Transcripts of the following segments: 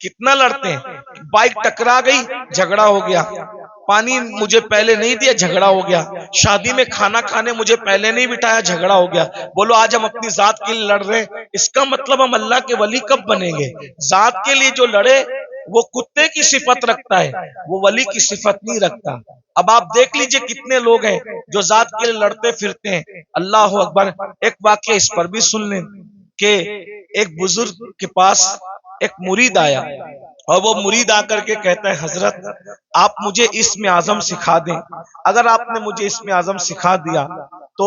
کتنا لڑتے ہیں، بائک ٹکرا گئی جھگڑا ہو گیا، پانی مجھے پہلے نہیں دیا جھگڑا ہو گیا، شادی میں کھانا کھانے مجھے پہلے نہیں بٹھایا جھگڑا ہو گیا۔ بولو آج ہم اپنی ذات کے لیے لڑ رہے ہیں، اس کا مطلب ہم اللہ کے ولی کب بنیں گے؟ ذات کے لیے جو لڑے وہ کتے کی صفت رکھتا ہے، وہ ولی کی صفت نہیں رکھتا۔ اب آپ دیکھ لیجئے کتنے لوگ ہیں جو ذات کے لیے لڑتے پھرتے ہیں۔ اللہ اکبر۔ ایک واقعہ اس پر بھی سن لیں کہ ایک بزرگ کے پاس ایک مرید آیا، اور وہ مرید آ کر کے کہتا ہے حضرت آپ مجھے اسم اعظم سکھا دیں، اگر آپ نے مجھے اسم اعظم سکھا دیا تو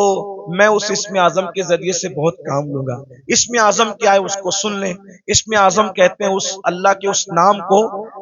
میں اس اسم اعظم کے ذریعے سے بہت کام لوں گا۔ اسم اعظم کیا ہے اس کو سن لیں۔ اسم اعظم کہتے ہیں اس اللہ کے اس نام کو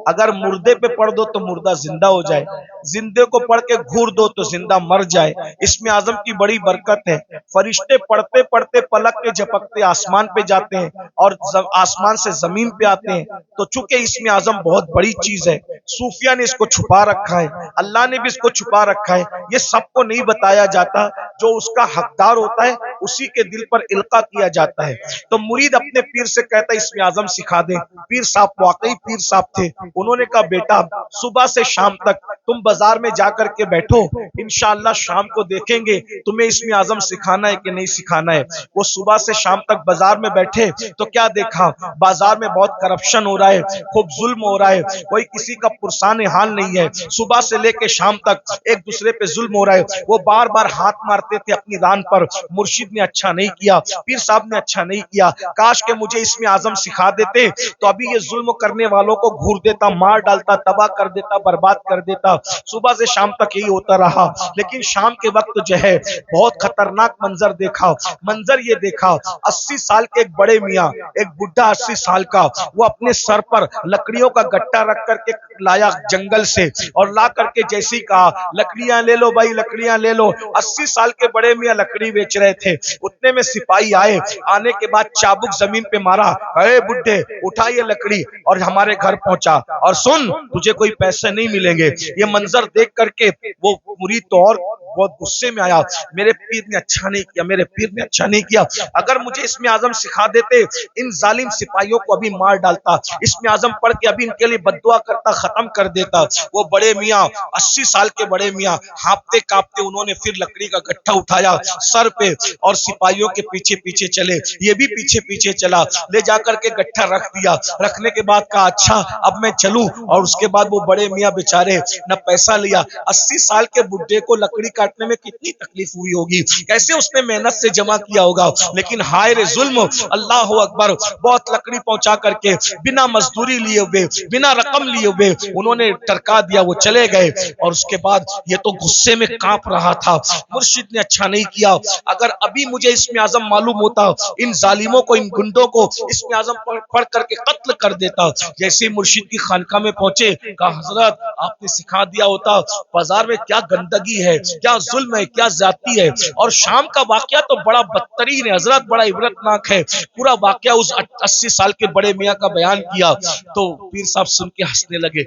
اگر مردے پہ پڑھ دو تو مردہ زندہ ہو جائے، زندے کو پڑھ کے گھور دو تو زندہ مر جائے۔ اسم اعظم کی بڑی برکت ہے، فرشتے پڑھتے پڑھتے پلک کے جھپکتے آسمان پہ جاتے ہیں اور آسمان سے زمین پہ آتے ہیں۔ تو چونکہ اسم اعظم بہت بڑی چیز ہے، صوفیہ نے اس کو چھپا رکھا ہے، اللہ نے بھی اس کو چھپا رکھا ہے، یہ سب کو نہیں بتایا جاتا، جو اس کا حقدار ہوتا ہے اسی کے دل پر القاء کیا جاتا ہے۔ تو مرید اپنے پیر سے کہتا ہے اسم اعظم سکھا دیں۔ پیر صاحب واقعی پیر صاحب تھے، انہوں نے کہا بیٹا صبح سے شام تک تم بازار میں جا کر کے بیٹھو، انشاءاللہ شام کو دیکھیں گے تمہیں اسم اعظم سکھانا ہے کہ نہیں سکھانا ہے۔ وہ صبح سے شام تک بازار میں بیٹھے تو کیا دیکھا، بازار میں بہت کرپشن ہو رہا ہے، خوب ظلم ہو رہا ہے، کوئی کسی کا پرسان حال نہیں ہے، صبح سے لے کے شام تک ایک دوسرے پہ ظلم ہو رہا ہے۔ وہ بار بار ہاتھ مارتے تھے اپنی ران پر، مرشد نے اچھا نہیں کیا، پیر صاحب نے اچھا نہیں کیا، کاش کہ مجھے اسم اعظم سکھا دیتے تو ابھی یہ ظلم کرنے والوں کو گھور دیتا، مار ڈالتا، تباہ کر دیتا، برباد کر دیتا۔ صبح سے شام تک یہی ہوتا رہا، لیکن شام کے وقت جو ہے بہت خطرناک منظر دیکھا۔ منظر یہ دیکھا 80 سال کے ایک بڑے میاں، ایک بڈھا 80 سال کا، وہ اپنے سر پر لکڑیوں کا گٹا رکھ کر کے لایا جنگل سے، اور لا کر کے جیسی کہا لکڑیاں لے لو بھائی لکڑیاں لے لو۔ 80 سال کے بڑے میاں لکڑی بیچ رہے تھے، اتنے میں سپاہی آئے، آنے کے بعد چابک زمین پہ مارا، اے بڈھے اٹھا یہ لکڑی اور ہمارے گھر پہنچا، اور سن تجھے کوئی پیسے نہیں ملیں گے۔ یہ منظر دیکھ کر کے وہ مرید تو اور بہت غصے میں آیا، میرے پیر نے اچھا نہیں کیا، میرے پیر نے اچھا نہیں کیا، اگر مجھے اسم اعظم سکھا دیتے ان ظالم سپاہیوں کو ابھی مار ڈالتا، اسم اعظم پڑھ کے ابھی ان کے لیے بد دعا کرتا، ختم کر دیتا۔ وہ بڑے میاں 80 سال کے بڑے میاں ہانپتے کانپتے انہوں نے پھر لکڑی کا گٹھا اٹھایا سر پہ اور سپاہیوں کے پیچھے پیچھے چلے، یہ بھی پیچھے پیچھے چلا، لے جا کر کے گٹھا رکھ دیا۔ رکھنے کے بعد کہا اچھا اب میں چلوں، اور اس کے بعد وہ بڑے میاں بیچارے نہ پیسہ لیا۔ 80 سال کے بڈھے کو لکڑی کاٹنے میں کتنی تکلیف ہوئی ہوگی، کیسے اس نے محنت سے جمع کیا ہوگا، لیکن ہائے رے ظلم، اللہ اکبر، بہت لکڑی پہنچا کر کے بنا مزدوری لیے ہوئے بنا رقم لیے ہوئے انہوں نے ٹرکا دیا، وہ چلے گئے۔ اور اس کے بعد یہ تو غصے میں کانپ رہا تھا، مرشد نے اچھا نہیں کیا، اگر ابھی مجھے اسم اعظم معلوم ہوتا ان ظالموں کو ان گنڈوں کو اسم اعظم پڑھ کر کے قتل کر دیتا۔ جیسے مرشد کی خانقاہ میں پہنچے کہا حضرت آپ نے سکھا دیا ہوتا، بازار میں کیا گندگی ہے، کیا ظلم ہے، کیا زیادتی ہے۔ اور شام کا واقعہ تو بڑا بدترین ہے حضرت، بڑا عبرتناک ہے۔ پورا واقعہ اس 80 سال کے بڑے میاں کا بیان کیا تو پیر صاحب سن کے ہنسنے لگے،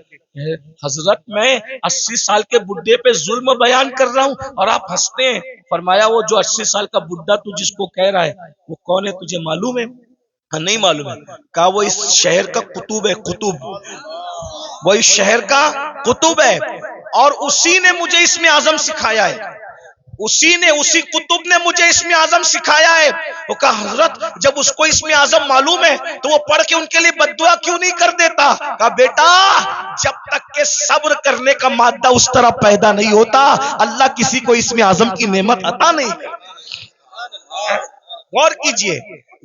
حضرت میں 80 سال کے بڈھے پہ ظلم بیان کر رہا ہوں اور آپ ہنستے ہیں۔ فرمایا وہ جو 80 سال کا بڈھا تو جس کو کہہ رہا ہے وہ کون ہے تجھے معلوم ہے؟ نہیں معلوم ہے۔ کہا وہ اس شہر کا قطب ہے، قطب، وہ اس شہر کا قطب ہے، اور اسی نے مجھے اسم اعظم سکھایا ہے، اسی قطب نے مجھے اسم اعظم سکھایا ہے۔ وہ کہا حضرت جب اس کو اسم اعظم معلوم ہے تو وہ پڑھ کے ان کے لیے بد دعا کیوں نہیں کر دیتا؟ کہا بیٹا جب تک کہ صبر کرنے کا مادہ اس طرح پیدا نہیں ہوتا اللہ کسی کو اسم اعظم کی نعمت عطا نہیں کرتا۔ غور کیجئے،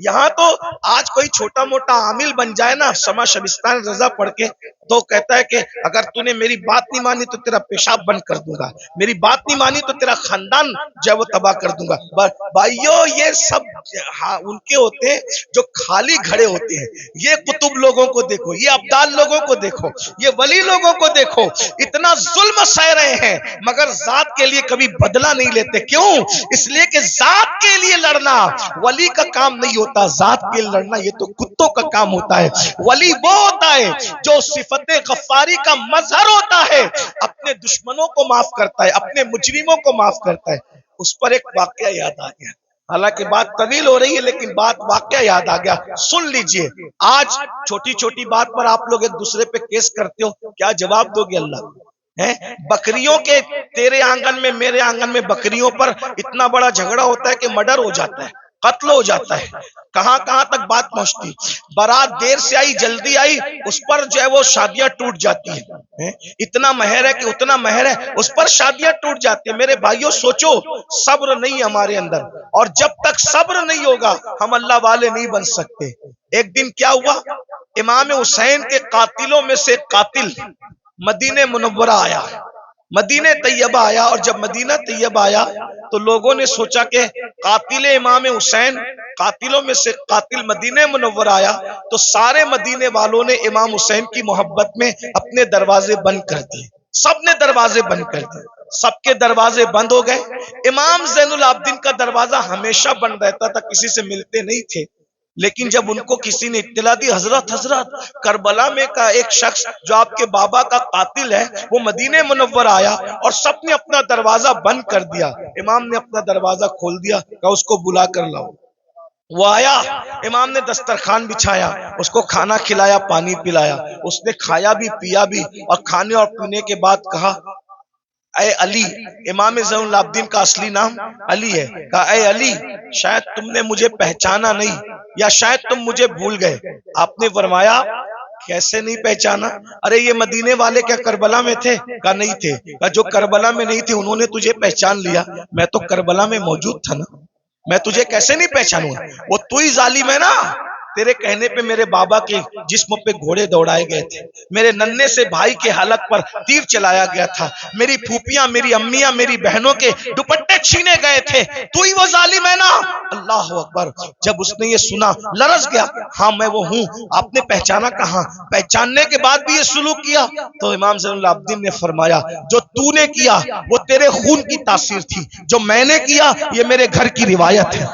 یہاں تو آج کوئی چھوٹا موٹا عامل بن جائے نا سما شبستان رضا پڑھ کے تو کہتا ہے کہ اگر تو نے میری بات نہیں مانی تو تیرا پیشاب بند کر دوں گا، میری بات نہیں مانی تو تیرا خاندان جو ہے وہ تباہ کر دوں گا۔ بھائیو یہ سب ان کے ہوتے ہیں جو خالی گھڑے ہوتے ہیں، یہ قطب لوگوں کو دیکھو، یہ ابدال لوگوں کو دیکھو، یہ ولی لوگوں کو دیکھو، اتنا ظلم سہ رہے ہیں مگر ذات کے لیے کبھی بدلہ نہیں لیتے۔ کیوں؟ اس لیے کہ ذات کے لیے لڑنا ولی کا کام نہیں ہوتا، ذات کے لیے لڑنا یہ تو کتوں کا کام ہوتا ہے۔ ولی وہ ہوتا ہے جو صفت غفاری کا مظہر ہوتا ہے، اپنے دشمنوں کو معاف کرتا ہے، اپنے مجرموں کو معاف کرتا ہے۔ اس پر ایک واقعہ یاد آ گیا، حالانکہ بات طویل ہو رہی ہے لیکن بات واقعہ یاد آ گیا، سن لیجئے۔ آج چھوٹی چھوٹی بات پر آپ لوگ ایک دوسرے پہ کیس کرتے ہو، کیا جواب دو گے اللہ کو؟ بکریوں کے تیرے آنگن میں میرے آنگن میں بکریوں پر اتنا بڑا جھگڑا ہوتا ہے کہ مرڈر ہو جاتا ہے، قتل ہو جاتا ہے، کہاں کہاں تک بات پہنچتی، بارات دیر سے آئی جلدی آئی اس پر جو ہے وہ شادیاں ٹوٹ جاتی ہیں، اتنا مہر ہے کہ اتنا مہر ہے اس پر شادیاں ٹوٹ جاتی ہیں۔ میرے بھائیوں سوچو، صبر نہیں ہمارے اندر، اور جب تک صبر نہیں ہوگا ہم اللہ والے نہیں بن سکتے۔ ایک دن کیا ہوا، امام حسین کے قاتلوں میں سے قاتل مدینہ منورہ آیا، مدینہ طیبہ آیا، اور جب مدینہ طیبہ آیا تو لوگوں نے سوچا کہ قاتل امام حسین، قاتلوں میں سے قاتل مدینہ منورہ آیا، تو سارے مدینے والوں نے امام حسین کی محبت میں اپنے دروازے بند کر دیے، سب نے دروازے بند کر دیے، سب کے دروازے بند ہو گئے۔ امام زین العابدین کا دروازہ ہمیشہ بند رہتا تھا، کسی سے ملتے نہیں تھے، لیکن جب ان کو کسی نے اطلاع دی، حضرت کربلا میں کا ایک شخص جو آپ کے بابا کا قاتل ہے وہ مدینہ منورہ آیا، اور سب نے اپنا دروازہ بند کر دیا، امام نے اپنا دروازہ کھول دیا، کہا اس کو بلا کر لاؤ۔ وہ آیا، امام نے دسترخوان بچھایا، اس کو کھانا کھلایا، پانی پلایا، اس نے کھایا بھی پیا بھی، اور کھانے اور پینے کے بعد کہا اے علی، امام زین العابدین کا اصلی نام علی ہے، کہا اے علی، شاید تم نے مجھے پہچانا نہیں، یا شاید تم مجھے بھول گئے۔ آپ نے فرمایا کیسے نہیں پہچانا؟ ارے یہ مدینے والے کیا کربلا میں تھے؟ کہا نہیں تھے۔ کہا جو کربلا میں نہیں تھے انہوں نے تجھے پہچان لیا، میں تو کربلا میں موجود تھا نا، میں تجھے کیسے نہیں پہچانوں گا؟ وہ تو ہی ظالم ہے نا، تیرے کہنے پہ میرے بابا کے جسم پہ گھوڑے دوڑائے گئے تھے، میرے ننھے سے بھائی کے حلق پر تیر چلایا گیا تھا، میری پھوپیاں، میری امیاں، میری بہنوں کے دوپٹے چھینے گئے تھے، تو ہی وہ ظالم ہے نا۔ اللہ اکبر۔ جب اس نے یہ سنا لرز گیا، ہاں میں وہ ہوں، آپ نے پہچانا کہاں؟ پہچاننے کے بعد بھی یہ سلوک کیا؟ تو امام زین العابدین نے فرمایا جو تو نے کیا وہ تیرے خون کی تاثیر تھی، جو میں نے کیا یہ میرے گھر کی روایت ہے۔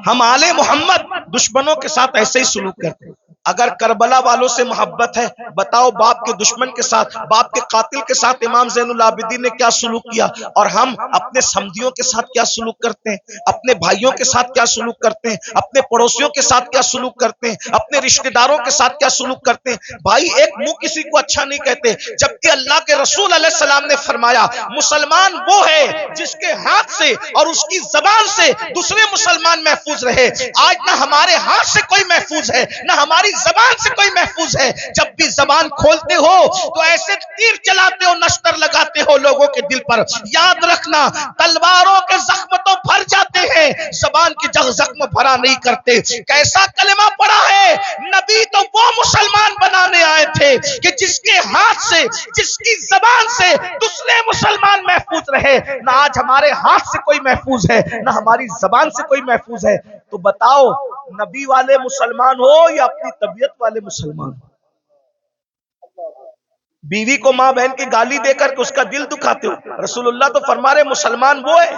ہم آل محمد دشمنوں کے ساتھ ایسے ہی سلوک کرتے ہیں۔ اگر کربلا والوں سے محبت ہے، بتاؤ باپ کے دشمن کے ساتھ، باپ کے قاتل کے ساتھ امام زین العابدین نے کیا سلوک کیا، اور ہم اپنے سمدھیوں کے ساتھ کیا سلوک کرتے ہیں، اپنے بھائیوں کے ساتھ کیا سلوک کرتے ہیں، اپنے پڑوسیوں کے ساتھ کیا سلوک کرتے ہیں، اپنے رشتہ داروں کے ساتھ کیا سلوک کرتے ہیں۔ بھائی ایک منہ کسی کو اچھا نہیں کہتے، جبکہ اللہ کے رسول علیہ السلام نے فرمایا مسلمان وہ ہے جس کے ہاتھ سے اور اس کی زبان سے دوسرے مسلمان محفوظ رہے۔ آج نہ ہمارے ہاتھ سے کوئی محفوظ ہے، نہ ہماری زبان سے کوئی محفوظ ہے۔ جب بھی زبان کھولتے ہو تو ایسے تیر چلاتے ہو، نشتر لگاتے ہو لوگوں کے دل پر۔ یاد رکھنا تلواروں کے زخم تو بھر جاتے ہیں، زبان کے زخم بھرا نہیں کرتے۔ کیسا کلمہ پڑا ہے، نبی تو وہ مسلمان بنانے آئے تھے کہ جس کے ہاتھ سے، جس کی زبان سے دوسرے مسلمان محفوظ رہے۔ نہ آج ہمارے ہاتھ سے کوئی محفوظ ہے، نہ ہماری زبان سے کوئی محفوظ ہے۔ تو بتاؤ نبی والے مسلمان ہو یا اپنی طبیعت والے مسلمان ہو؟ بیوی کو ماں بہن کی گالی دے کر کے اس کا دل دکھاتے ہو؟ رسول اللہ تو فرما رہے مسلمان وہ ہے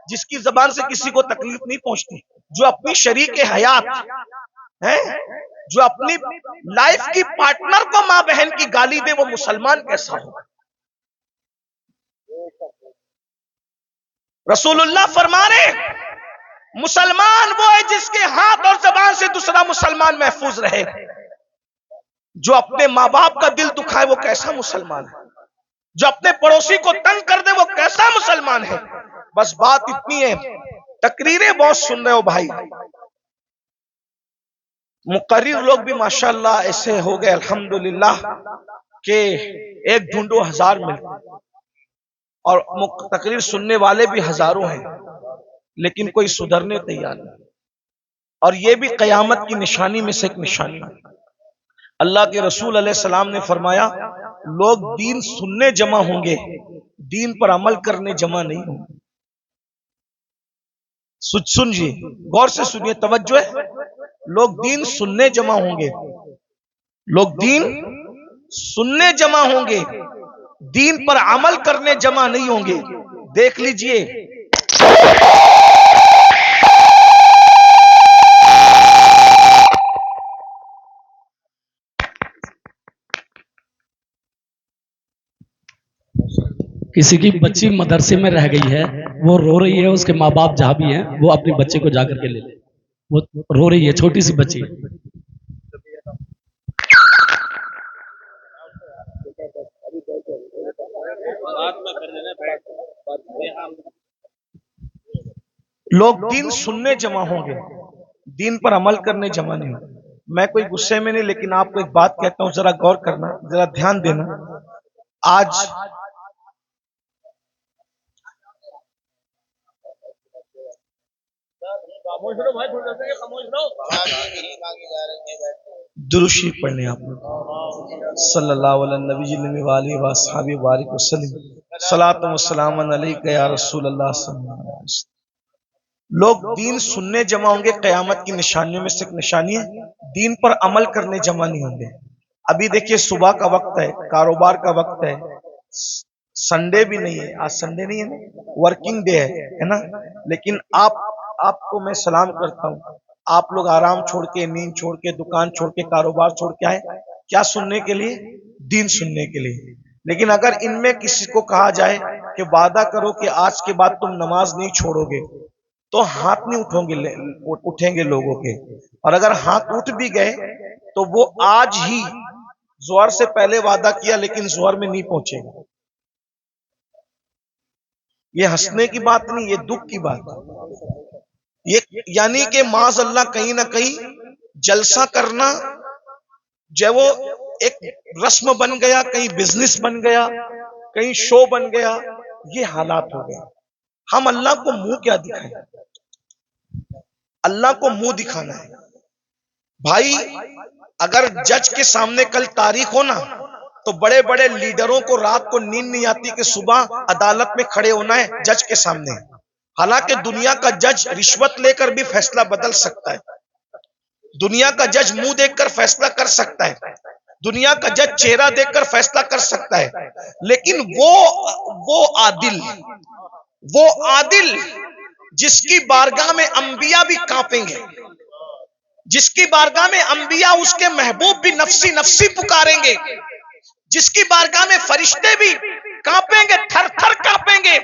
جس کی زبان سے کسی کو تکلیف نہیں پہنچتی، جو اپنی شریک حیات ہے، جو اپنی لائف کی پارٹنر کو ماں بہن کی گالی دے، وہ مسلمان کیسا ہو؟ رسول اللہ فرما رہے مسلمان وہ ہے جس کے ہاتھ اور زبان سے دوسرا مسلمان محفوظ رہے۔ جو اپنے ماں باپ کا دل دکھائے وہ کیسا مسلمان ہے؟ جو اپنے پڑوسی کو تنگ کر دے وہ کیسا مسلمان ہے؟ بس بات اتنی ہے، تقریریں بہت سن رہے ہو بھائی، مقرر لوگ بھی ماشاءاللہ ایسے ہو گئے الحمدللہ کہ ایک ڈھونڈو ہزار ملتے، اور تقریر سننے والے بھی ہزاروں ہیں، لیکن کوئی سدھرنے تیار نہیں۔ اور یہ بھی قیامت کی نشانی میں سے ایک نشانی ہے۔ اللہ کے رسول علیہ السلام نے فرمایا لوگ دین سننے جمع ہوں گے، دین پر عمل کرنے جمع نہیں ہوں گے۔ سنجھے، غور سے سنیے، توجہ ہے، لوگ دین سننے جمع ہوں گے، لوگ دین سننے جمع ہوں گے، دین پر عمل کرنے جمع نہیں ہوں گے۔ دیکھ لیجئے کسی کی بچی مدرسے میں رہ گئی ہے، وہ رو رہی ہے، اس کے ماں باپ جہاں بھی ہیں وہ اپنے بچے کو جا کر کے لے لیں، وہ رو رہی ہے، چھوٹی سی بچی. لوگ دین سننے جمع ہوں گے، دین پر عمل کرنے جمع نہیں ہوں. میں کوئی غصے میں نہیں، لیکن آپ کو ایک بات کہتا ہوں، ذرا غور کرنا، ذرا دھیان دینا. آج درشی پڑھنے آپ لوگ صلی اللہ علیہ نبی والی وصحابہ بارک وسلم صلاۃ و سلام علیک یا رسول اللہ صلی اللہ علیہ وسلم. لوگ دین سننے جمع ہوں گے، قیامت کی نشانیوں میں سے ایک نشانی ہے، دین پر عمل کرنے جمع نہیں ہوں گے. ابھی دیکھیے صبح کا وقت ہے، کاروبار کا وقت ہے، سنڈے بھی نہیں ہے، آج سنڈے نہیں ہے نا، ورکنگ ڈے ہے نا. لیکن آپ کو میں سلام کرتا ہوں، آپ لوگ آرام چھوڑ کے، نیند چھوڑ کے، دکان چھوڑ کے، کاروبار چھوڑ کے آئے کیا سننے کے لیے؟ دین سننے کے لیے. لیکن اگر ان میں کسی کو کہا جائے کہ وعدہ کرو کہ آج کے بعد تم نماز نہیں چھوڑو گے، تو ہاتھ نہیں اٹھیں گے لوگوں کے. اور اگر ہاتھ اٹھ بھی گئے تو وہ آج ہی زہر سے پہلے وعدہ کیا لیکن زہر میں نہیں پہنچے گا. یہ ہنسنے کی بات نہیں، یہ دکھ کی بات ہے. یہ یعنی کہ معاذ اللہ کہیں نہ کہیں جلسہ کرنا جو وہ ایک رسم بن گیا، کہیں بزنس بن گیا، کہیں شو بن گیا، یہ حالات ہو گیا. ہم اللہ کو منہ کیا دکھائیں؟ اللہ کو منہ دکھانا ہے. بھائی اگر جج کے سامنے کل تاریخ ہو نا، تو بڑے بڑے لیڈروں کو رات کو نیند نہیں آتی کہ صبح عدالت میں کھڑے ہونا ہے جج کے سامنے. حالانکہ دنیا کا جج رشوت لے کر بھی فیصلہ بدل سکتا ہے، دنیا کا جج منہ دیکھ کر فیصلہ کر سکتا ہے، دنیا کا جج چہرہ دیکھ کر فیصلہ کر سکتا ہے. لیکن وہ عادل جس کی بارگاہ میں انبیاء بھی کانپیں گے، جس کی بارگاہ میں انبیاء اس کے محبوب بھی نفسی نفسی پکاریں گے، جس کی بارگاہ میں فرشتے بھی کانپیں گے، تھر تھر کانپیں گے.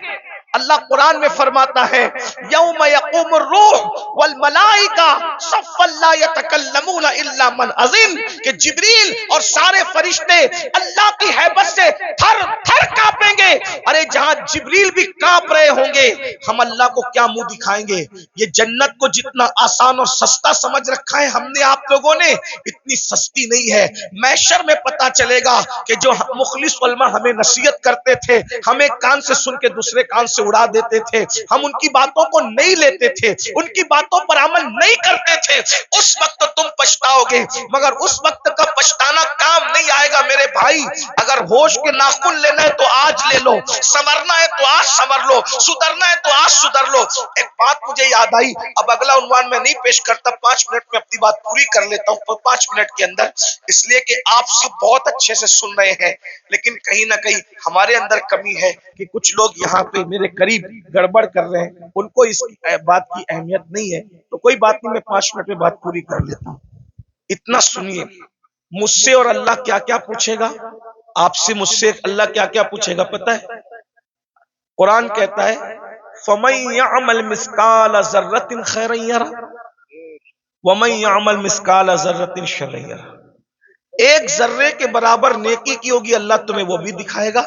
اللہ قرآن میں فرماتا ہے یوم یقوم الروح والملائکہ صفا لا یتکلمون الا من اذن، کہ جبریل اور سارے فرشتے اللہ کی ہیبت سے تھر تھر کانپیں گے. ارے جہاں جبریل بھی کانپ رہے ہوں گے، ہم اللہ کو کیا منہ دکھائیں گے؟ یہ جنت کو جتنا آسان اور سستا سمجھ رکھا ہے ہم نے، آپ لوگوں نے، اتنی سستی نہیں ہے. محشر میں پتا چلے گا کہ جو مخلص علماء ہمیں نصیحت کرتے تھے، ہمیں کان سے سن کے دوسرے کان سے اڑا دیتے تھے، ہم ان کی باتوں کو نہیں لیتے تھے، ان کی باتوں پر عمل نہیں کرتے تھے، اس وقت تم پچھتاؤ گے. مگر اس وقت کا پچھتانا کام نہیں آئے گا میرے بھائی. اگر ہوش کے ناخن لینا ہے تو آج لے لو، سنورنا ہے تو آج سنور لو، سدھرنا ہے تو آج سدھر لو. ایک بات مجھے یاد آئی، اب اگلا عنوان میں نہیں پیش کرتا، 5 منٹ میں اپنی بات پوری کر لیتا ہوں 5 منٹ کے اندر، اس لیے کہ آپ سب بہت اچھے سے سن رہے ہیں، لیکن کہیں نہ کہیں ہمارے اندر کمی ہے کہ کچھ لوگ یہاں پہ میرے قریب گڑبڑ کر رہے ہیں، ان کو اس بات کی اہمیت نہیں ہے. تو کوئی بات نہیں، میں 5 منٹ میں بات پوری کر لیتا ہوں. اتنا سنیے، مجھ سے اور اللہ کیا کیا پوچھے گا، آپ سے مجھ سے اللہ کیا کیا پوچھے گا پتہ ہے؟ قرآن کہتا ہے فَمَن يَعْمَلْ مِثْقَالَ ذَرَّةٍ خَيْرًا يَرَهُ وَمَن يَعْمَلْ مِثْقَالَ ذَرَّةٍ شَرًّا يَرَهُ. ایک ذرے کے برابر نیکی کی ہوگی اللہ تمہیں وہ بھی دکھائے گا،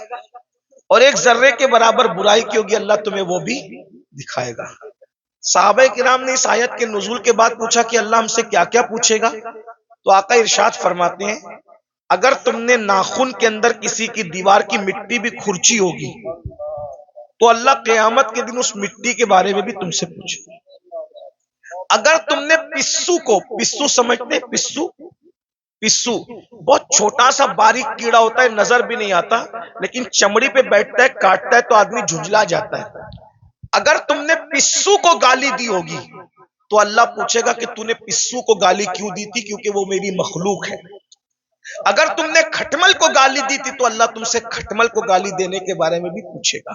اور ایک ذرے کے برابر برائی کی ہوگی اللہ تمہیں وہ بھی دکھائے گا. صحابہ کرام نے اس آیت کے نزول کے بعد پوچھا کہ اللہ ہم سے کیا کیا پوچھے گا؟ تو آقا ارشاد فرماتے ہیں اگر تم نے ناخن کے اندر کسی کی دیوار کی مٹی بھی کھرچی ہوگی تو اللہ قیامت کے دن اس مٹی کے بارے میں بھی تم سے پوچھے. اگر تم نے پسو سمجھتے، پسو بہت چھوٹا سا باریک کیڑا ہوتا ہے، نظر بھی نہیں آتا، لیکن چمڑی پہ بیٹھتا ہے، کاٹتا ہے تو آدمی جھنجلا جاتا ہے. اگر تم نے پسو کو گالی دی ہوگی تو اللہ پوچھے گا کہ تو نے پسو کو گالی کیوں دی تھی؟ کیونکہ وہ میری مخلوق ہے. اگر تم نے کھٹمل کو گالی دی تھی تو اللہ تم سے کھٹمل کو گالی دینے کے بارے میں بھی پوچھے گا.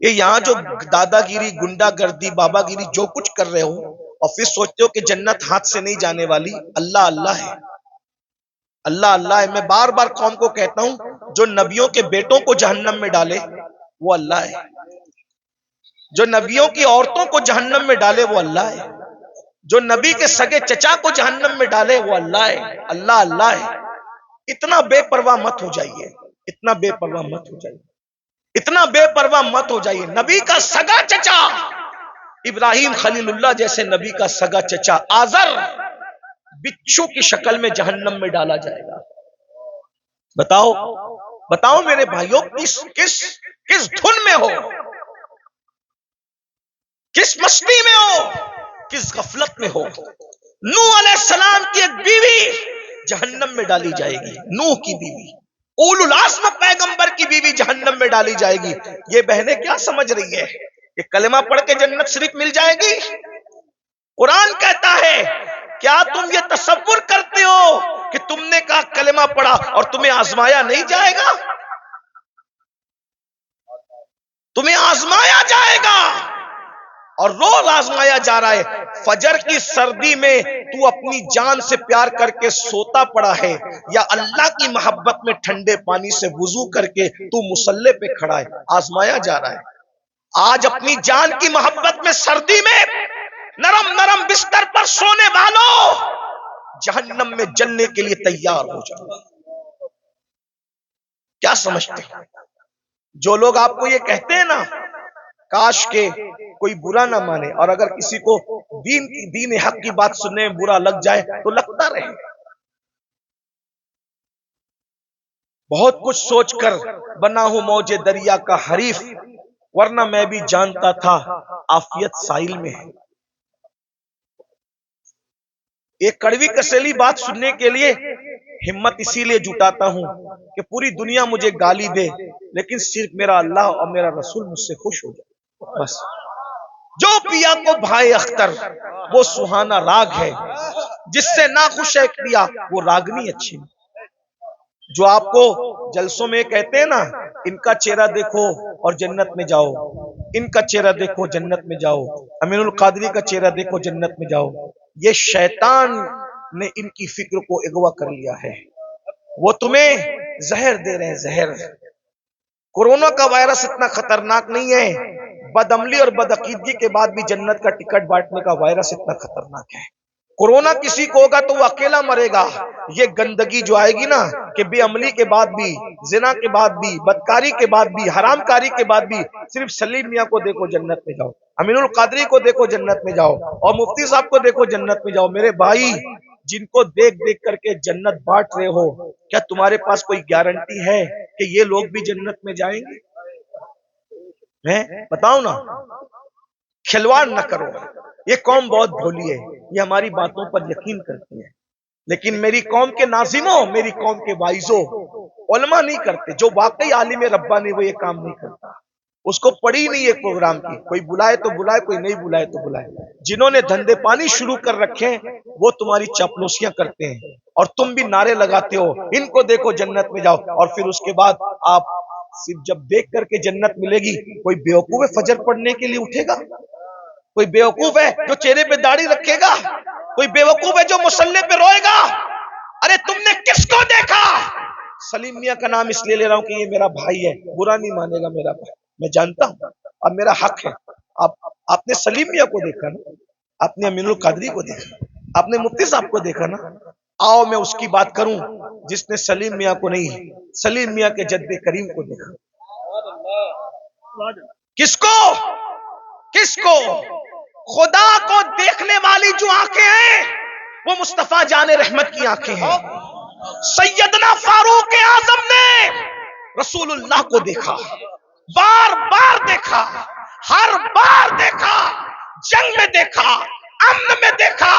یہ یہاں جو دادا گیری، گنڈا گردی، بابا گیری جو کچھ کر رہے ہو اور پھر سوچتے ہو کہ جنت ہاتھ سے نہیں جانے والی، اللہ اللہ ہے، اللہ اللہ ہے. میں بار بار قوم کو کہتا ہوں جو نبیوں کے بیٹوں کو جہنم میں ڈالے وہ اللہ ہے. جو نبیوں کی عورتوں کو جہنم میں ڈالے وہ اللہ ہے. جو نبی کے سگے چچا کو جہنم میں ڈالے وہ اللہ ہے. اللہ اللہ ہے. اتنا بے پرواہ مت ہو جائیے, اتنا بے پرواہ مت ہو جائیے, اتنا بے پرواہ مت ہو جائیے. نبی کا سگا چچا ابراہیم خلیل اللہ جیسے نبی کا سگا چچا آزر بچھو کی شکل میں جہنم میں ڈالا جائے گا. بتاؤ بتاؤ میرے بھائیوں, کس دھن میں ہو, کس مستی میں ہو, کس غفلت میں ہو. نوح علیہ السلام کی ایک بیوی جہنم میں ڈالی جائے گی. نوح کی بیوی, اولو العزم پیغمبر کی بیوی جہنم میں ڈالی جائے گی. یہ بہنیں کیا سمجھ رہی ہے کہ کلمہ پڑھ کے جنت شریف مل جائے گی؟ قرآن کہتا ہے کیا تم یہ تصور کرتے ہو کہ تم نے کہا کلمہ پڑھا اور تمہیں آزمایا نہیں جائے گا؟ تمہیں آزمایا جائے گا, اور روز آزمایا جا رہا ہے. فجر کی سردی میں تو اپنی جان سے پیار کر کے سوتا پڑا ہے, یا اللہ کی محبت میں ٹھنڈے پانی سے وضو کر کے تو مصلی پہ کھڑا ہے؟ آزمایا جا رہا ہے. آج اپنی جان کی محبت میں سردی میں نرم نرم بستر پر سونے والوں, جہنم میں جلنے کے لیے تیار ہو جاؤ. کیا سمجھتے ہیں؟ جو لوگ آپ کو یہ کہتے ہیں نا کاش کے کوئی برا نہ مانے, اور اگر کسی کو دین حق کی بات سننے میں برا لگ جائے تو لگتا رہے. بہت کچھ سوچ کر بنا ہوں موج دریا کا حریف, ورنہ میں بھی جانتا تھا عافیت ساحل میں ہے. ایک کڑوی کسیلی بات سننے کے لیے ہمت اسی لیے جٹاتا ہوں کہ پوری دنیا مجھے گالی دے, لیکن صرف میرا اللہ اور میرا رسول مجھ سے خوش ہو جائے. بس جو پیا کو بھائے اختر وہ سہانا راگ ہے, جس سے ناخوش ہے پیا وہ راگنی اچھی. جو آپ کو جلسوں میں کہتے ہیں نا ان کا چہرہ دیکھو اور جنت میں جاؤ, ان کا چہرہ دیکھو جنت میں جاؤ, امین القادری کا چہرہ دیکھو جنت میں جاؤ, یہ شیطان نے ان کی فکر کو اغوا کر لیا ہے. وہ تمہیں زہر دے رہے ہیں, زہر. کورونا کا وائرس اتنا خطرناک نہیں ہے, بدعملی اور بدعقیدگی کے بعد بھی جنت کا ٹکٹ بانٹنے کا وائرس اتنا خطرناک ہے. کورونا کسی کو ہوگا تو وہ اکیلا مرے گا. یہ گندگی جو آئے گی نا کہ بے عملی کے بعد بھی, زنا کے بعد بھی, بدکاری کے بعد بھی, حرام کاری کے بعد بھی, صرف سلیم میاں کو دیکھو جنت میں جاؤ, امین القادری کو دیکھو جنت میں جاؤ, اور مفتی صاحب کو دیکھو جنت میں جاؤ. میرے بھائی جن کو دیکھ دیکھ کر کے جنت بانٹ رہے ہو, کیا تمہارے پاس کوئی گارنٹی ہے کہ یہ لوگ بھی جنت میں جائیں گے؟ بتاؤ نا. کھلواڑ نہ کرو. یہ قوم بہت بھولی ہے, یہ ہماری باتوں پر یقین کرتی ہے, لیکن میری قوم کے ناظموں, میری قوم کے وائزوں, علماء نہیں کرتے. جو واقعی عالم ربانی وہ یہ کام نہیں کرتا. اس کو پڑی نہیں ہے پروگرام کی, کوئی بلائے تو بلائے, کوئی نہیں بلائے تو بلائے. جنہوں نے دھندے پانی شروع کر رکھے ہیں وہ تمہاری چاپلوسیاں کرتے ہیں, اور تم بھی نعرے لگاتے ہو ان کو دیکھو جنت میں جاؤ, اور پھر اس کے بعد آپ صرف جب دیکھ کر کے جنت ملے گی, کوئی بیوقوف فجر پڑھنے کے لیے اٹھے گا؟ کوئی بیوقوف ہے جو چہرے پہ داڑھی رکھے گا؟ کوئی بیوقوف ہے جو مصلی پہ روئے گا؟ ارے تم نے کس کو دیکھا؟ سلیم میاں کا نام اس لیے لے رہا ہوں کہ یہ میرا بھائی ہے, برا نہیں مانے گا میرا بھائی, میں جانتا ہوں, اب میرا حق ہے. آپ نے سلیم میاں کو دیکھا نا, آپ نے امین القادری کو دیکھا, آپ نے مفتی صاحب کو دیکھا نا. آؤ میں اس کی بات کروں جس نے سلیم میاں کو نہیں, سلیم میاں کے جد کریم کو دیکھا. کس کو؟ کس کو؟ خدا کو دیکھنے والی جو آنکھیں ہیں وہ مصطفیٰ جان رحمت کی آنکھیں ہیں. سیدنا فاروق اعظم نے رسول اللہ کو دیکھا, بار بار دیکھا, ہر بار دیکھا, جنگ میں دیکھا, امن میں دیکھا.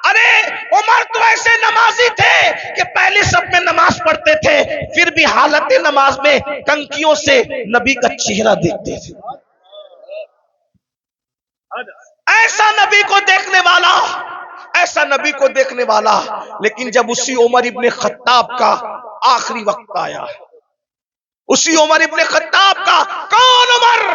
ارے عمر تو ایسے نمازی تھے کہ پہلے سب میں نماز پڑھتے تھے, پھر بھی حالت نماز میں کنکیوں سے نبی کا چہرہ دیکھتے تھے. ایسا نبی کو دیکھنے والا, ایسا نبی کو دیکھنے والا. لیکن جب اسی عمر ابن خطاب کا آخری وقت آیا, اسی عمر ابن خطاب کا, کون عمر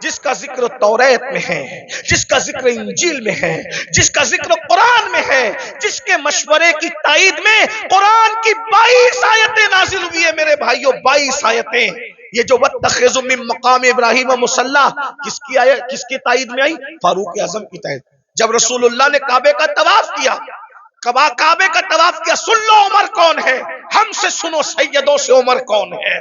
جس کا ذکر توریت میں ہے, جس کا ذکر انجیل میں ہے, جس کا ذکر قرآن میں ہے, جس کے مشورے کی تائید میں قرآن کی 22 آیتیں نازل ہوئی ہے. میرے بھائیوں 22 آیتیں. یہ جو وَاتَّخِذُوا مِن مقام ابراہیم مصلی کس کی تائید میں آئی؟ فاروق اعظم کی تائید. جب رسول اللہ نے کعبے کا طواف کیا، کعبے کا طواف کیا، سن لو عمر کون ہے، ہم سے سنو سیدوں سے عمر کون ہے،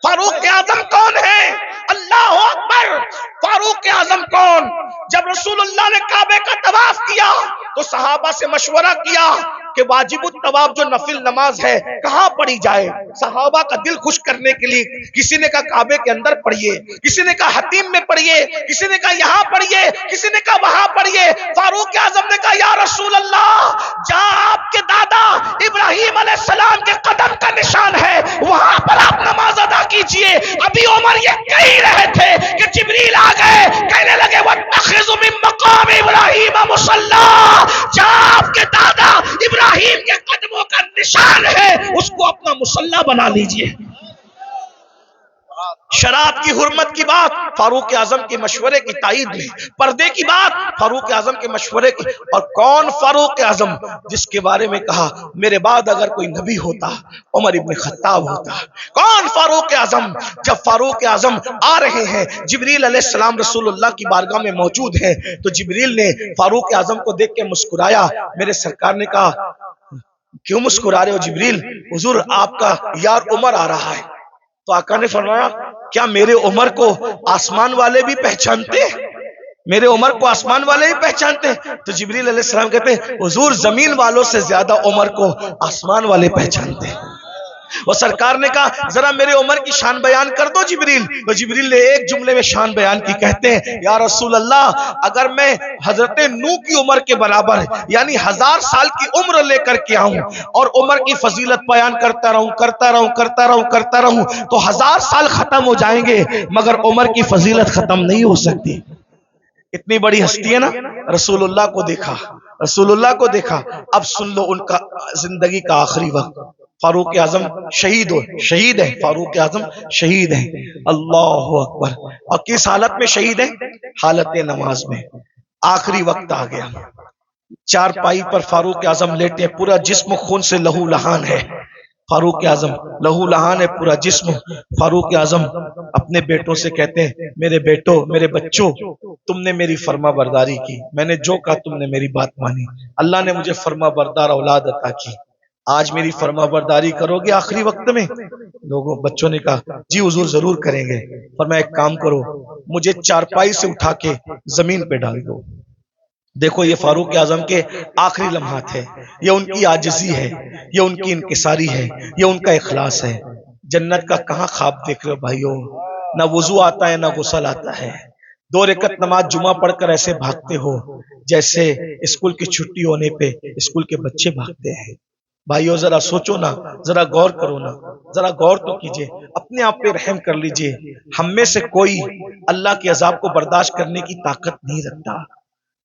فاروق اعظم کون ہے؟ اللہ اکبر. فاروق اعظم کون؟ جب رسول اللہ نے کعبے کا طواف کیا تو صحابہ سے مشورہ کیا کہ واجب الطواف جو نفل نماز ہے کہاں پڑھی جائے. صحابہ کا دل خوش کرنے کے لیے کسی نے کہا کعبے کے اندر پڑھیے، کسی نے کہا حتیم میں پڑھیے، کسی نے کہا یہاں پڑھیے، کسی نے کہا وہاں پڑھیے. فاروق اعظم نے کہا یا رسول اللہ، جہاں آپ کے دادا ابراہیم علیہ السلام کے قدم کا نشان ہے وہاں پر آپ نماز ادا کیجئے. ابھی عمر یہ کہہ رہے تھے کہ جبریل آ گئے، کہنے لگے وَاتَّخِذُوا مِن مقام ابراہیم مصلی، جہاں آپ کے دادا ابراہیم کے قدموں کا نشان ہے اس کو اپنا مصلی بنا لیجئے. شراب کی حرمت کی بات فاروق اعظم کے مشورے کی تائید میں، پردے کی بات فاروق اعظم کے مشورے کی. اور کون فاروق اعظم؟ جس کے بارے میں کہا میرے بعد اگر کوئی نبی ہوتا عمر ابن خطاب ہوتا. کون فاروق اعظم؟ جب فاروق اعظم آ رہے ہیں، جبریل علیہ السلام رسول اللہ کی بارگاہ میں موجود ہیں، تو جبریل نے فاروق اعظم کو دیکھ کے مسکرایا. میرے سرکار نے کہا کیوں مسکرا رہے ہو جبریل؟ حضور آپ کا یار عمر آ رہا ہے. تو آقا نے فرمایا کیا میرے عمر کو آسمان والے بھی پہچانتے ہیں؟ میرے عمر کو آسمان والے بھی پہچانتے ہیں؟ تو جبریل علیہ السلام کہتے ہیں حضور زمین والوں سے زیادہ عمر کو آسمان والے پہچانتے ہیں. وہ سرکار نے کہا ذرا میرے عمر کی شان بیان کر دو جبریل. تو جبریل نے ایک جملے میں شان بیان کی. کہتے ہیں یا رسول اللہ، اگر میں حضرت نوح کی عمر کے برابر یعنی 1000 سال کی عمر لے کر کے آؤں اور عمر کی فضیلت بیان کرتا رہوں تو 1000 سال ختم ہو جائیں گے مگر عمر کی فضیلت ختم نہیں ہو سکتی. اتنی بڑی ہستی ہے نا. رسول اللہ کو دیکھا، رسول اللہ کو دیکھا. اب سن لو ان کا زندگی کا آخری وقت. فاروق اعظم شہید ہے. فاروق اعظم شہید ہیں. اللہ اکبر. اور کس حالت میں شہید ہیں؟ حالت نماز میں. آخری وقت آ گیا. چارپائی پر فاروق اعظم لیٹے، پورا جسم خون سے لہو لہان ہے. فاروق اعظم لہو لہان ہے پورا جسم. فاروق اعظم اپنے بیٹوں سے کہتے ہیں میرے بیٹوں، میرے بچوں، تم نے میری فرما برداری کی، میں نے جو کہا تم نے میری بات مانی، اللہ نے مجھے فرما بردار اولاد عطا کی، آج میری فرما برداری کرو گے آخری وقت میں؟ لوگوں بچوں نے کہا جی حضور ضرور کریں گے. فرمایا ایک کام کرو، مجھے چارپائی سے اٹھا کے زمین پہ ڈال دو. دیکھو یہ فاروق اعظم کے آخری لمحات ہے، یہ ان کی عاجزی ہے، یہ ان کی انکساری ہے، یہ ان کا اخلاص ہے. جنت کا کہاں خواب دیکھ رہے ہو بھائیو؟ نہ وضو آتا ہے نہ غسل آتا ہے. 2 رکعت نماز جمعہ پڑھ کر ایسے بھاگتے ہو جیسے اسکول کی چھٹی ہونے پہ اسکول کے بچے بھاگتے ہیں. بھائیو ذرا سوچو نا، ذرا غور کرو نا، ذرا غور تو کیجئے، اپنے آپ پہ رحم کر لیجئے. ہم میں سے کوئی اللہ کے عذاب کو برداشت کرنے کی طاقت نہیں رکھتا،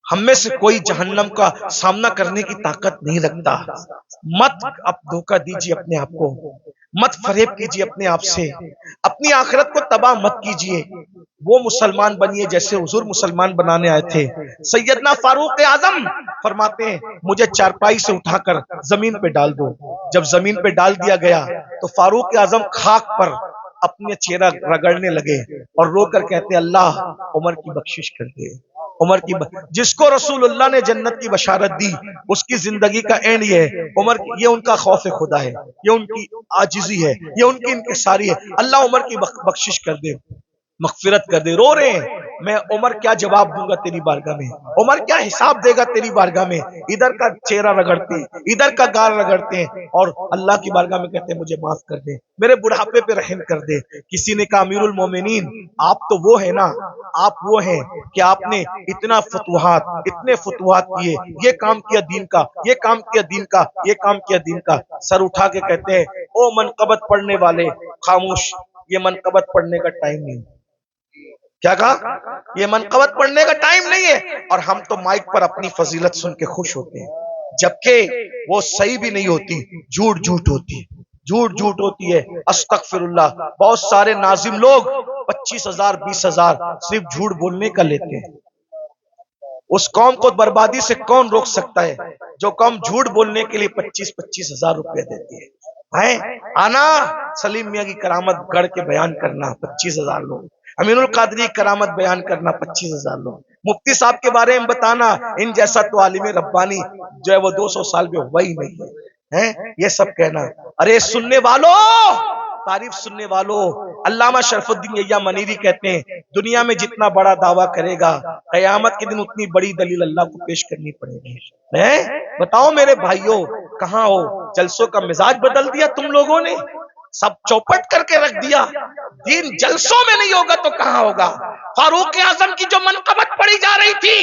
ہم میں سے کوئی جہنم کا سامنا کرنے کی طاقت نہیں رکھتا. مت اب دھوکہ دیجئے اپنے آپ کو، مت فریب کیجئے اپنے آپ سے، اپنی آخرت کو تباہ مت کیجئے. وہ مسلمان بنیے جیسے حضور مسلمان بنانے آئے تھے. سیدنا فاروق اعظم فرماتے ہیں مجھے چارپائی سے اٹھا کر زمین پہ ڈال دو. جب زمین پہ ڈال دیا گیا تو فاروق اعظم خاک پر اپنے چہرہ رگڑنے لگے اور رو کر کہتے اللہ عمر کی بخشش کر دے. عمر کی جس کو رسول اللہ نے جنت کی بشارت دی اس کی زندگی کا اینڈ یہ ہے. عمر یہ ان کا خوف خدا ہے، یہ ان کی عاجزی ہے، یہ ان کی انکساری ہے. اللہ عمر کی بخشش کر دے، مغفرت کر دے. رو رہے ہیں، میں عمر کیا جواب دوں گا تیری بارگاہ میں، عمر کیا حساب دے گا تیری بارگاہ میں. ادھر کا چہرہ رگڑتے ہیں، ادھر کا گال رگڑتے ہیں اور اللہ کی بارگاہ میں کہتے ہیں مجھے معاف کر دے، میرے بڑھاپے پہ رحم کر دے. کسی نے کہا امیر المومنین آپ تو وہ ہیں نا، آپ وہ ہیں کہ آپ نے اتنے فتوحات کیے، یہ کام کیا دین کا، یہ کام کیا دین کا، یہ کام کیا دین کا. سر اٹھا کے کہتے ہیں او منقبت پڑھنے والے خاموش، یہ منقبت پڑھنے کا ٹائم نہیں. کیا کہا؟ یہ منقبت پڑھنے کا ٹائم نہیں ہے. اور ہم تو مائک پر اپنی فضیلت سن کے خوش ہوتے ہیں جبکہ وہ صحیح بھی نہیں ہوتی، جھوٹ ہوتی ہے، جھوٹ ہوتی ہے. استغفر اللہ. بہت سارے ناظم لوگ 25,000 20,000 صرف جھوٹ بولنے کا لیتے ہیں. اس قوم کو بربادی سے کون روک سکتا ہے جو قوم جھوٹ بولنے کے لیے 25,000 روپے دیتی ہے؟ ہیں آنا سلیم میاں کی کرامت گڑھ کے بیان کرنا 25,000 لوگ، امین القادری کی کرامت بیان کرنا 25,000 لوگ، مفتی صاحب کے بارے میں بتانا ان جیسا تو عالم ربانی جو ہے وہ 200 سال میں ہوا ہی نہیں ہے، یہ سب کہنا۔ ارے سننے والوں، تعریف سننے والوں، علامہ شرف الدین یحییٰ منیری کہتے ہیں دنیا میں جتنا بڑا دعویٰ کرے گا قیامت کے دن اتنی بڑی دلیل اللہ کو پیش کرنی پڑے گی۔ بتاؤ میرے بھائیوں کہاں ہو؟ جلسوں کا مزاج بدل دیا تم لوگوں نے، سب چوپٹ کر کے رکھ دیا، دین جلسوں میں نہیں ہوگا تو کہاں ہوگا؟ فاروق اعظم کی جو منقبت پڑھی جا رہی تھی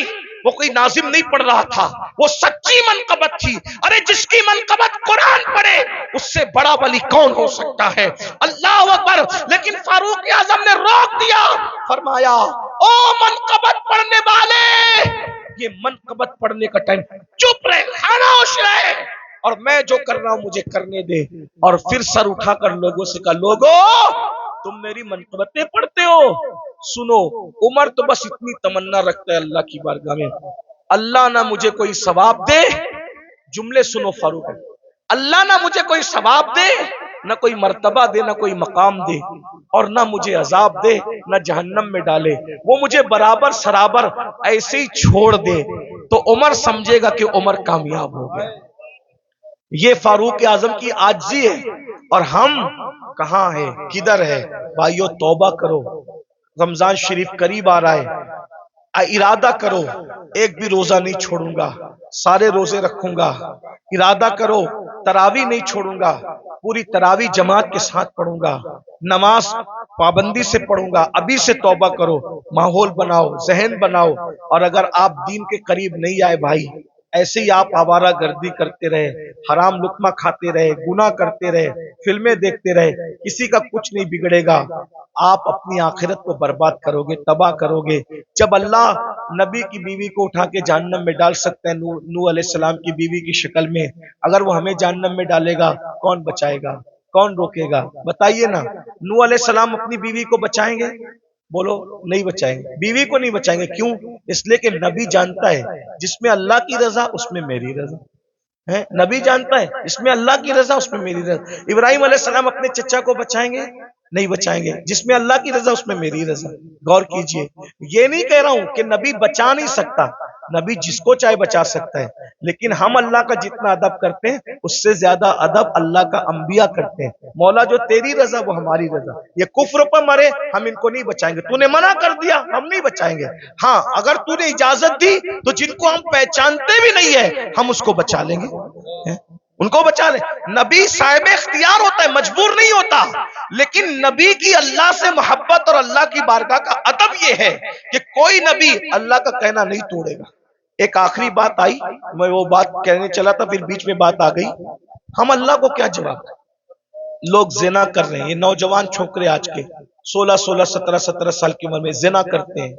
وہ کوئی ناظم نہیں پڑھ رہا تھا، وہ سچی منقبت تھی۔ ارے جس کی منقبت قرآن پڑھے اس سے بڑا ولی کون ہو سکتا ہے؟ اللہ اکبر۔ لیکن فاروق اعظم نے روک دیا، فرمایا او منقبت پڑھنے والے، یہ منقبت پڑھنے کا ٹائم، چپ رہے، خاموش رہے، اور میں جو کر رہا ہوں مجھے کرنے دے۔ اور پھر سر اٹھا کر لوگوں سے کہا لوگوں تم میری منقبتیں پڑھتے ہو، سنو عمر تو بس اتنی تمنا رکھتا ہے اللہ کی بارگاہ میں، اللہ نہ مجھے کوئی ثواب دے، جملے سنو فاروق، اللہ نہ مجھے کوئی ثواب دے، نہ کوئی مرتبہ دے، نہ کوئی مقام دے، اور نہ مجھے عذاب دے، نہ جہنم میں ڈالے، وہ مجھے برابر سرابر ایسے ہی چھوڑ دے تو عمر سمجھے گا کہ عمر کامیاب ہو گیا۔ یہ فاروق اعظم کی عاجزی ہے، اور ہم کہاں ہے، کدھر ہے؟ بھائیو توبہ کرو، رمضان شریف قریب آ رہا ہے، ارادہ کرو ایک بھی روزہ نہیں چھوڑوں گا، سارے روزے رکھوں گا، ارادہ کرو تراویح نہیں چھوڑوں گا، پوری تراویح جماعت کے ساتھ پڑھوں گا، نماز پابندی سے پڑھوں گا۔ ابھی سے توبہ کرو، ماحول بناؤ، ذہن بناؤ، اور اگر آپ دین کے قریب نہیں آئے بھائی، ایسے ہی آپ آوارہ گردی کرتے رہے، حرام لقمہ کھاتے رہے، گناہ کرتے رہے، فلمیں دیکھتے رہے، کسی کا کچھ نہیں بگڑے گا، آپ اپنی آخرت کو برباد کرو گے، تباہ کرو گے۔ جب اللہ نبی کی بیوی کو اٹھا کے جہنم میں ڈال سکتا ہے نوح علیہ السلام کی بیوی کی شکل میں، اگر وہ ہمیں جہنم میں ڈالے گا کون بچائے گا، کون روکے گا؟ بتائیے نا۔ نوح علیہ السلام اپنی بیوی کو بچائیں گے؟ بولو نہیں بچائیں گے، بیوی کو نہیں بچائیں گے، کیوں؟ اس لیے کہ نبی جانتا ہے جس میں اللہ کی رضا اس میں میری رضا ہے، نبی جانتا ہے اس میں اللہ کی رضا اس میں میری رضا۔ ابراہیم علیہ السلام اپنے چچا کو بچائیں گے؟ نہیں بچائیں گے، جس میں اللہ کی رضا اس میں میری رضا۔ غور کیجئے، یہ نہیں کہہ رہا ہوں کہ نبی بچا نہیں سکتا، نبی جس کو چاہے بچا سکتا ہے، لیکن ہم اللہ کا جتنا ادب کرتے ہیں اس سے زیادہ ادب اللہ کا انبیاء کرتے ہیں۔ مولا جو تیری رضا وہ ہماری رضا، یہ کفر پر مرے ہم ان کو نہیں بچائیں گے، تو نے منع کر دیا ہم نہیں بچائیں گے، ہاں اگر تو نے اجازت دی تو جن کو ہم پہچانتے بھی نہیں ہے ہم اس کو بچا لیں گے، ان کو بچا لیں۔ نبی صاحب اختیار ہوتا ہے، مجبور نہیں ہوتا، لیکن نبی کی اللہ سے محبت اور اللہ کی بارگاہ کا ادب یہ ہے کہ کوئی نبی اللہ کا کہنا نہیں توڑے گا۔ ایک آخری بات آئی، میں وہ بات کہنے چلا تھا پھر بیچ میں بات آ گئی، ہم اللہ کو کیا جواب دیں؟ لوگ زنا کر رہے ہیں، یہ نوجوان چھوکرے آج کے 16 17 سال کی عمر میں زنا کرتے ہیں،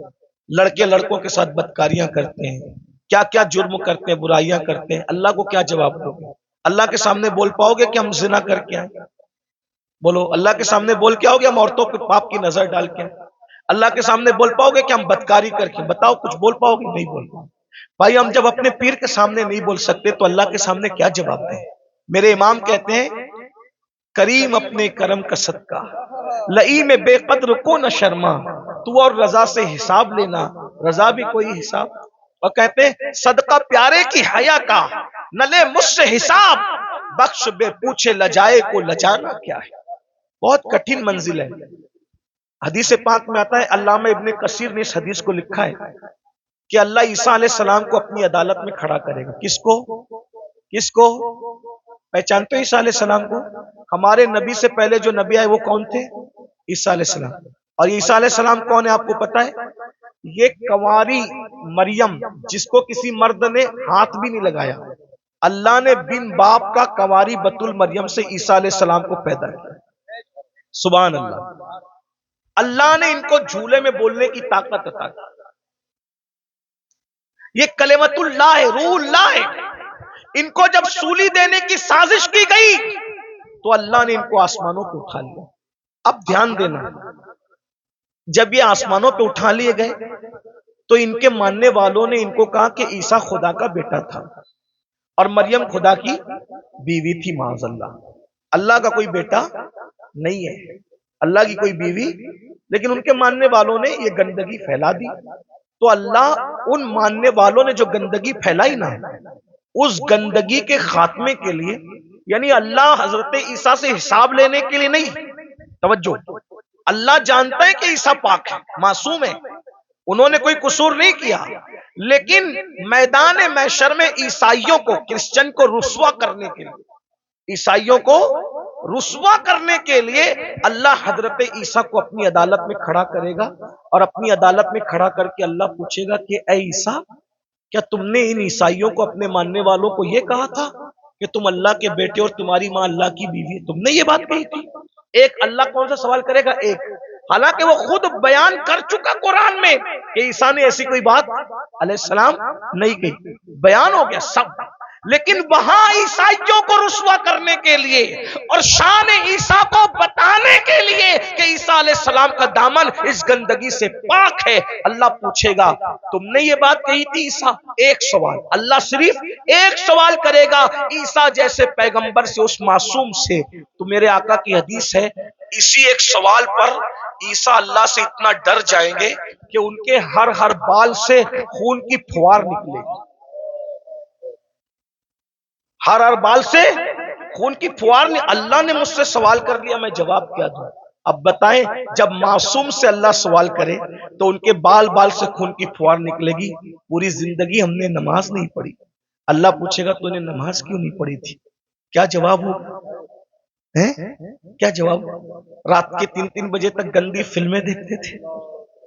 لڑکے لڑکوں کے ساتھ بدکاریاں کرتے ہیں، کیا کیا جرم کرتے ہیں، برائیاں کرتے ہیں، اللہ کو کیا جواب دو گے؟ اللہ کے سامنے بول پاؤ گے کہ ہم زنا کر کے آئیں؟ بولو اللہ کے سامنے بول کے آؤ گے ہم عورتوں پہ پاپ کی نظر ڈال کے؟ اللہ کے سامنے بول پاؤ گے کہ ہم بدکاری کر کے؟ بتاؤ کچھ بول پاؤ گے؟ نہیں بول پاؤ۔ بھائی ہم جب اپنے پیر کے سامنے نہیں بول سکتے تو اللہ کے سامنے کیا جواب دیں؟ میرے امام کہتے ہیں کریم اپنے کرم کا صدقہ، لئی میں بے قدر کو نہ شرما، تو اور رضا سے حساب لینا، رضا بھی کوئی حساب۔ اور کہتے ہیں صدقہ پیارے کی حیا کا، نہ لے مجھ سے حساب، بخش بے پوچھے لجائے کو لجانا کیا ہے۔ بہت کٹھن منزل ہے۔ حدیث پاک میں آتا ہے، علامہ ابن کثیر نے اس حدیث کو لکھا ہے کہ اللہ عیسیٰ علیہ السلام کو اپنی عدالت میں کھڑا کرے گا۔ کس کو؟ کس کو؟ پہچانتے ہو عیسیٰ علیہ السلام کو؟ ہمارے نبی سے پہلے جو نبی آئے وہ کون تھے؟ عیسیٰ علیہ السلام۔ اور عیسیٰ علیہ السلام کون ہے آپ کو پتا ہے؟ یہ کنواری مریم جس کو کسی مرد نے ہاتھ بھی نہیں لگایا، اللہ نے بن باپ کا کنواری بتول مریم سے عیسیٰ علیہ السلام کو پیدا کیا۔ سبحان اللہ۔ اللہ نے ان کو جھولے میں بولنے کی طاقت عطا کی۔ یہ کلمت اللہ ہے، روح اللہ ہے۔ ان کو جب سولی دینے کی سازش کی گئی تو اللہ نے ان کو آسمانوں پہ اٹھا لیا۔ اب دھیان دینا، جب یہ آسمانوں پہ اٹھا لیے گئے تو ان کے ماننے والوں نے ان کو کہا کہ عیسیٰ خدا کا بیٹا تھا اور مریم خدا کی بیوی تھی، معاذ اللہ۔ اللہ کا کوئی بیٹا نہیں ہے، اللہ کی کوئی بیوی، لیکن ان کے ماننے والوں نے یہ گندگی پھیلا دی. تو اللہ ان ماننے والوں نے جو گندگی پھیلائی نا، اس گندگی کے خاتمے کے لیے، یعنی اللہ حضرت عیسیٰ سے حساب لینے کے لیے نہیں، توجہ، اللہ جانتا ہے کہ عیسیٰ پاک ہے، معصوم ہے، انہوں نے کوئی قصور نہیں کیا، لیکن میدان محشر میں عیسائیوں کو، کرسچن کو رسوا کرنے کے لیے، عیسائیوں کو رسوا کرنے کے لیے اللہ حضرت عیسیٰ کو اپنی عدالت میں کھڑا کرے گا، اور اپنی عدالت میں کھڑا کر کے اللہ پوچھے گا کہ اے عیسیٰ، کیا تم نے ان عیسائیوں کو، اپنے ماننے والوں کو یہ کہا تھا کہ تم اللہ کے بیٹے اور تمہاری ماں اللہ کی بیوی ہے؟ تم نے یہ بات کہی تھی؟ ایک اللہ کون سا سوال کرے گا؟ ایک، حالانکہ وہ خود بیان کر چکا قرآن میں کہ عیسیٰ نے ایسی کوئی بات علیہ السلام نہیں کہی، بیان ہو گیا سب، لیکن وہاں عیسائیوں کو رسوا کرنے کے لیے اور شان عیسیٰ کو بتانے کے لیے کہ عیسیٰ علیہ السلام کا دامن اس گندگی سے پاک ہے، اللہ پوچھے گا تم نے یہ بات کہی تھی عیسیٰ؟ ایک سوال، اللہ صرف ایک سوال کرے گا عیسیٰ جیسے پیغمبر سے، اس معصوم سے. تو میرے آقا کی حدیث ہے، اسی ایک سوال پر عیسیٰ اللہ سے اتنا ڈر جائیں گے کہ ان کے ہر بال سے خون کی پھوار نکلے گی، ہر بال سے خون کی پھوار. اللہ نے مجھ سے سوال کر لیا، میں جواب کیا دوں؟ اب بتائیں، جب معصوم سے اللہ سوال کرے تو ان کے بال سے خون کی پھوار نکلے گی. پوری زندگی ہم نے نماز نہیں پڑھی، اللہ پوچھے گا تو نے نماز کیوں نہیں پڑھی تھی؟ کیا جواب ہوگا؟ کیا جواب؟ رات کے 3 بجے تک گندی فلمیں دیکھتے تھے،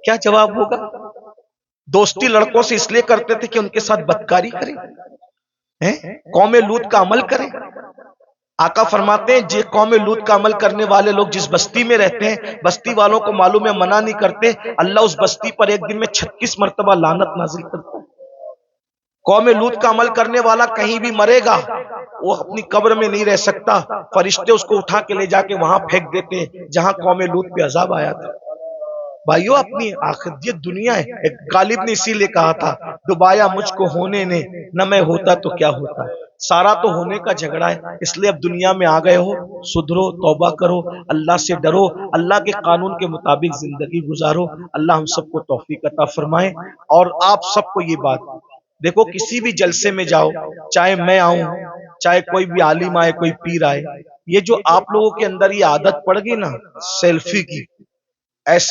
کیا جواب ہوگا؟ دوستی لڑکوں سے اس لیے کرتے تھے کہ ان کے ساتھ بدکاری کریں، قوم لوط کا عمل کریں. آقا فرماتے ہیں جی قوم لوط کا عمل کرنے والے لوگ جس بستی میں رہتے ہیں، بستی والوں کو معلوم ہے منع نہیں کرتے، اللہ اس بستی پر ایک دن میں 36 مرتبہ لعنت نازل کرتا ہے. قوم لوط کا عمل کرنے والا کہیں بھی مرے گا، وہ اپنی قبر میں نہیں رہ سکتا، فرشتے اس کو اٹھا کے لے جا کے وہاں پھینک دیتے ہیں جہاں قوم لوط پہ عذاب آیا تھا. بھائیو، اپنی آخرت یہ دنیا ہے. ایک غالب نے اسی لیے کہا تھا، دبایا مجھ کو ہونے نے، نہ میں ہوتا تو کیا ہوتا. سارا تو ہونے کا جھگڑا ہے، اس لیے اب دنیا میں آ گئے ہو، سدھرو، توبہ کرو، اللہ سے ڈرو، اللہ کے قانون کے مطابق زندگی گزارو. اللہ ہم سب کو توفیق عطا فرمائے. اور آپ سب کو یہ بات دیکھو، کسی بھی جلسے میں جاؤ، چاہے میں آؤں، چاہے کوئی بھی عالم آئے، کوئی پیر آئے، یہ جو آپ لوگوں کے اندر یہ عادت پڑ گئی نا سیلفی کی، ایسے